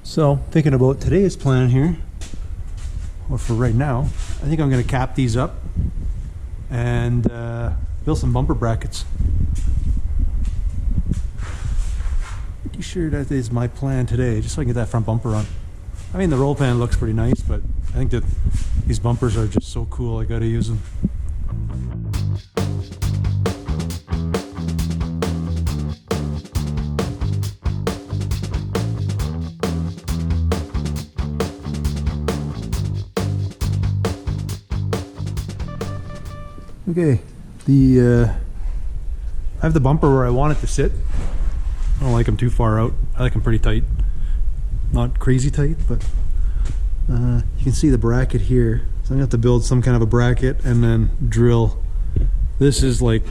So, thinking about today's plan here, or for right now, I think I'm going to cap these up and build some bumper brackets. Pretty sure that is my plan today, just so I can get that front bumper on. I mean, the roll pan looks pretty nice, but I think that these bumpers are just so cool, I gotta use them. Okay, I have the bumper where I want it to sit. I don't like them too far out. I like them pretty tight. Not crazy tight, but you can see the bracket here. So I'm gonna have to build some kind of a bracket and then drill. This is like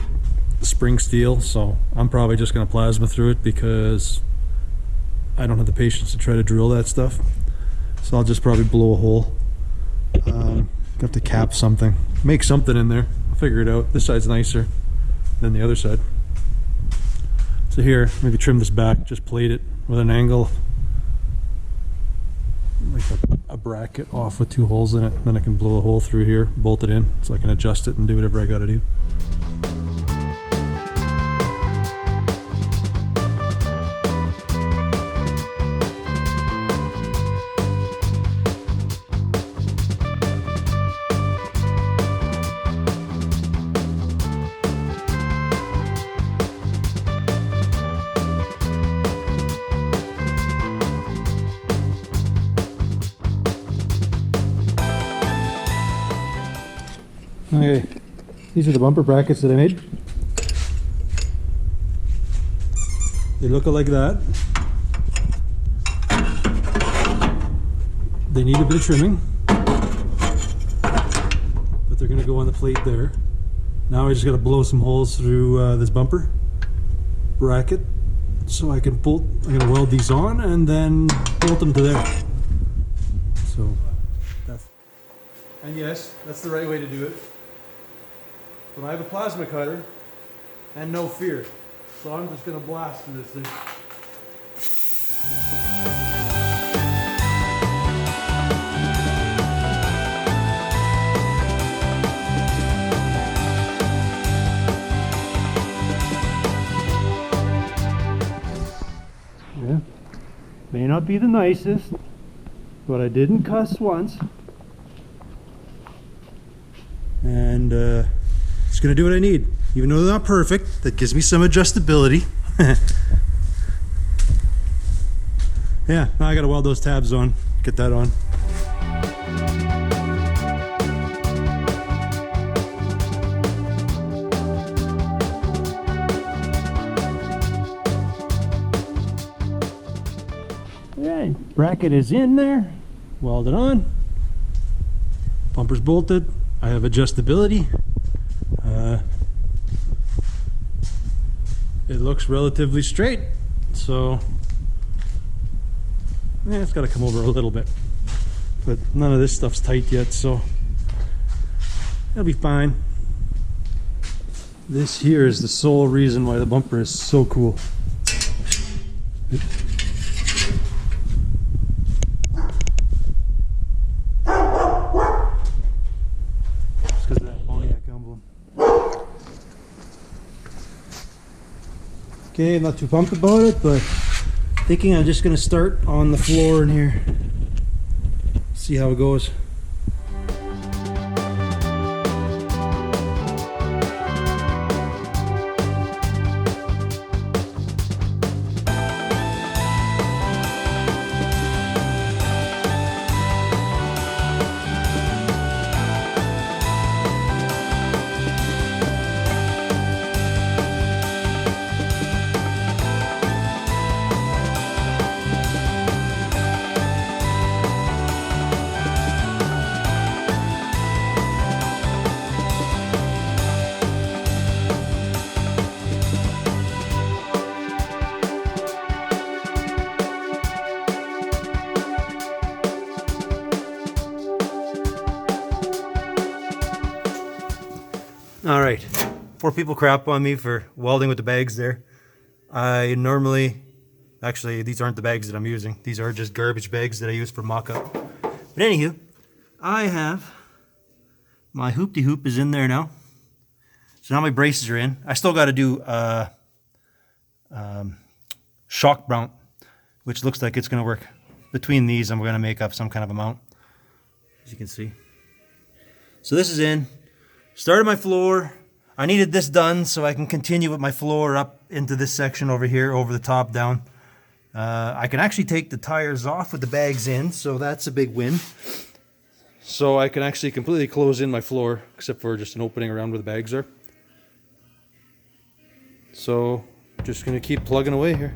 spring steel, so I'm probably just gonna plasma through it because I don't have the patience to try to drill that stuff. So I'll just probably blow a hole. Have to cap something, make something in there. I'll figure it out. This side's nicer than the other side. So here, maybe trim this back, just plate it with an angle, like a bracket off with 2 holes in it. Then I can blow a hole through here, bolt it in, so I can adjust it and do whatever I gotta do. Okay, these are the bumper brackets that I made. They look like that. They need a bit of trimming, but they're going to go on the plate there. Now I just got to blow some holes through this bumper bracket so I can bolt. I'm going to weld these on and then bolt them to there. So that's, and yes, that's the right way to do it. But I have a plasma cutter and no fear, so I'm just going to blast through this thing. Yeah, may not be the nicest, but I didn't cuss once. And it's going to do what I need. Even though they're not perfect, that gives me some adjustability. Yeah, now I got to weld those tabs on, get that on. Alright, bracket is in there, welded on, bumper's bolted, I have adjustability. It looks relatively straight, so yeah, it's got to come over a little bit, but none of this stuff's tight yet, so it'll be fine. This here is the sole reason why the bumper is so cool. Just because of that Pontiac emblem. Okay, I'm not too pumped about it, but thinking I'm just going to start on the floor in here. See how it goes. All right, 4 people crap on me for welding with the bags there. I normally Actually, these aren't the bags that I'm using. These are just garbage bags that I use for mock-up. But anywho, I have my hoop-de-hoop is in there now. So now my braces are in. I still got to do shock mount, which looks like it's going to work. Between these, I'm going to make up some kind of a mount, as you can see. So this is in. Started my floor. I needed this done so I can continue with my floor up into this section over here, over the top down. I can actually take the tires off with the bags in, so that's a big win. So I can actually completely close in my floor, except for just an opening around where the bags are. So, just gonna keep plugging away here.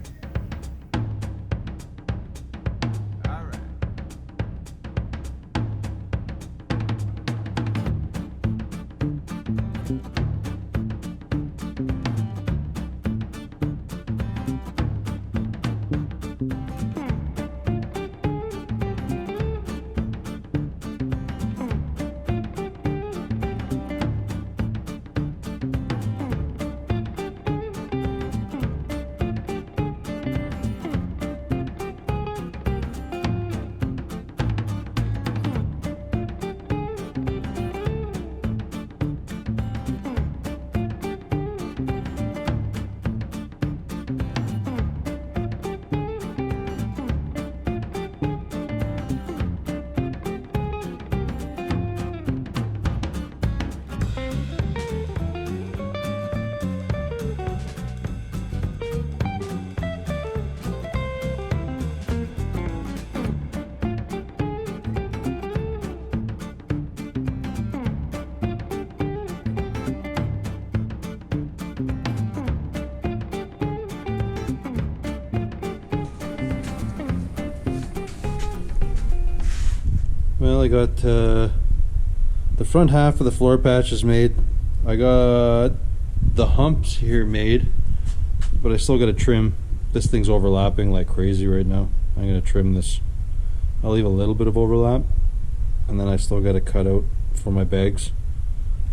Well, I got the front half of the floor patch is made. I got the humps here made, but I still got to trim. This thing's overlapping like crazy right now. I'm going to trim this. I'll leave a little bit of overlap, and then I still got to cut out for my bags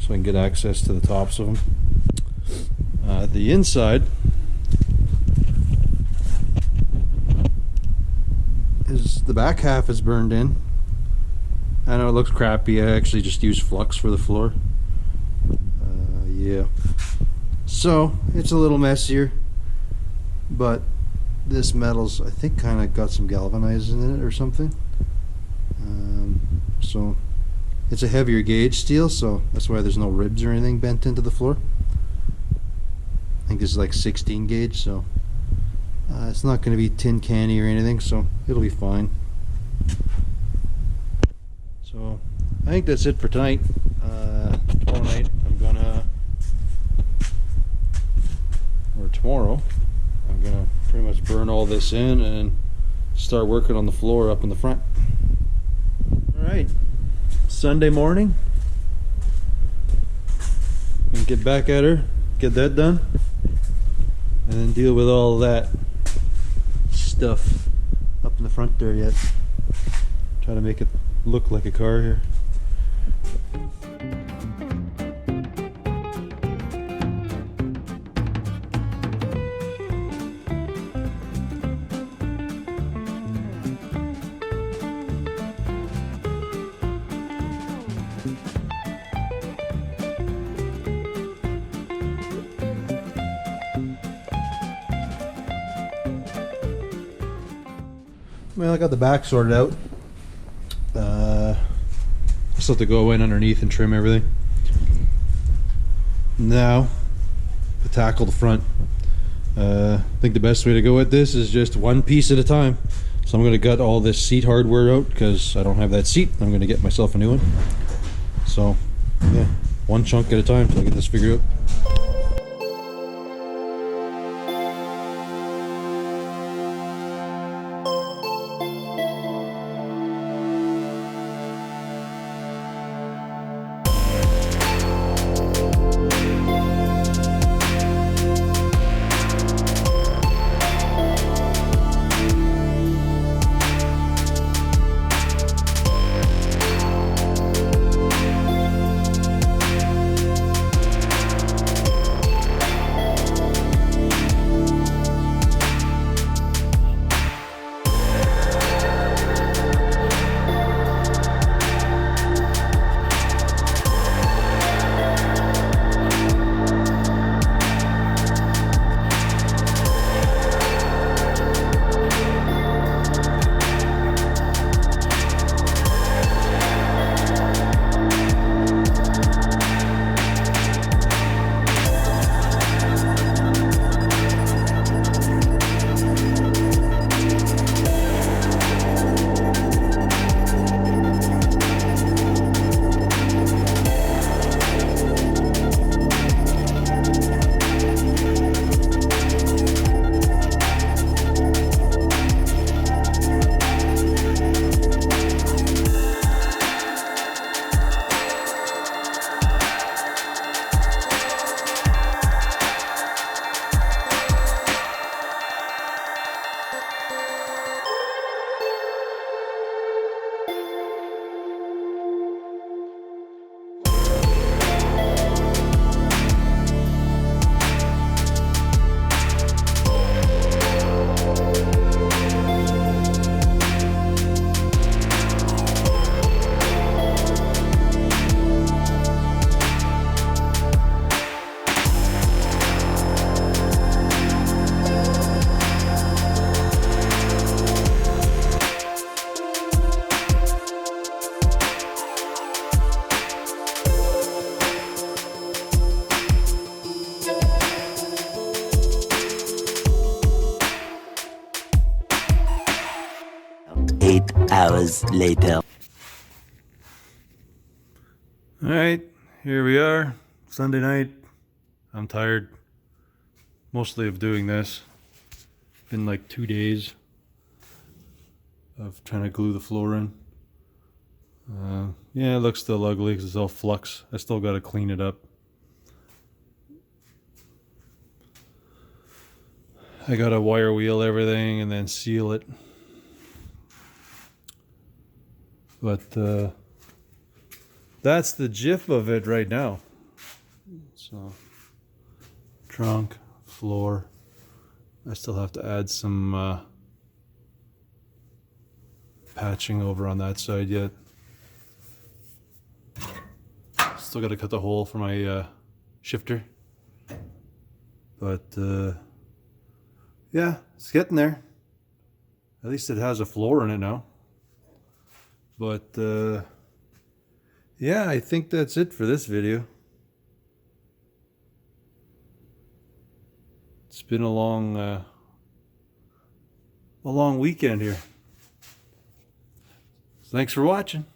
so I can get access to the tops of them. The inside is the back half is burned in. I know it looks crappy. I actually just used flux for the floor. Yeah. So it's a little messier, but this metal's, I think, kind of got some galvanizing in it or something. So it's a heavier gauge steel, so that's why there's no ribs or anything bent into the floor. I think this is like 16 gauge, so it's not going to be tin canny or anything, so it'll be fine. So I think that's it for tonight. Tomorrow night tomorrow I'm gonna pretty much burn all this in and start working on the floor up in the front. Alright, Sunday morning, and get back at her, get that done, and then deal with all that stuff up in the front there yet. Try to make it look like a car here. Well, I got the back sorted out. Still have to go in underneath and trim everything. Now, to tackle the front. I think the best way to go with this is just one piece at a time. So I'm going to gut all this seat hardware out because I don't have that seat. I'm going to get myself a new one. So, yeah, one chunk at a time till I get this figured out. hours later. All right, here we are, Sunday night. I'm tired, mostly of doing this. Been like 2 days of trying to glue the floor in. Yeah, it looks still ugly because it's all flux. I still got to clean it up. I got to wire wheel everything and then seal it. But that's the gif of it right now. So, trunk, floor. I still have to add some patching over on that side yet. Still got to cut the hole for my shifter. But yeah, it's getting there. At least it has a floor in it now. But yeah, I think that's it for this video. It's been a long weekend here. Thanks for watching.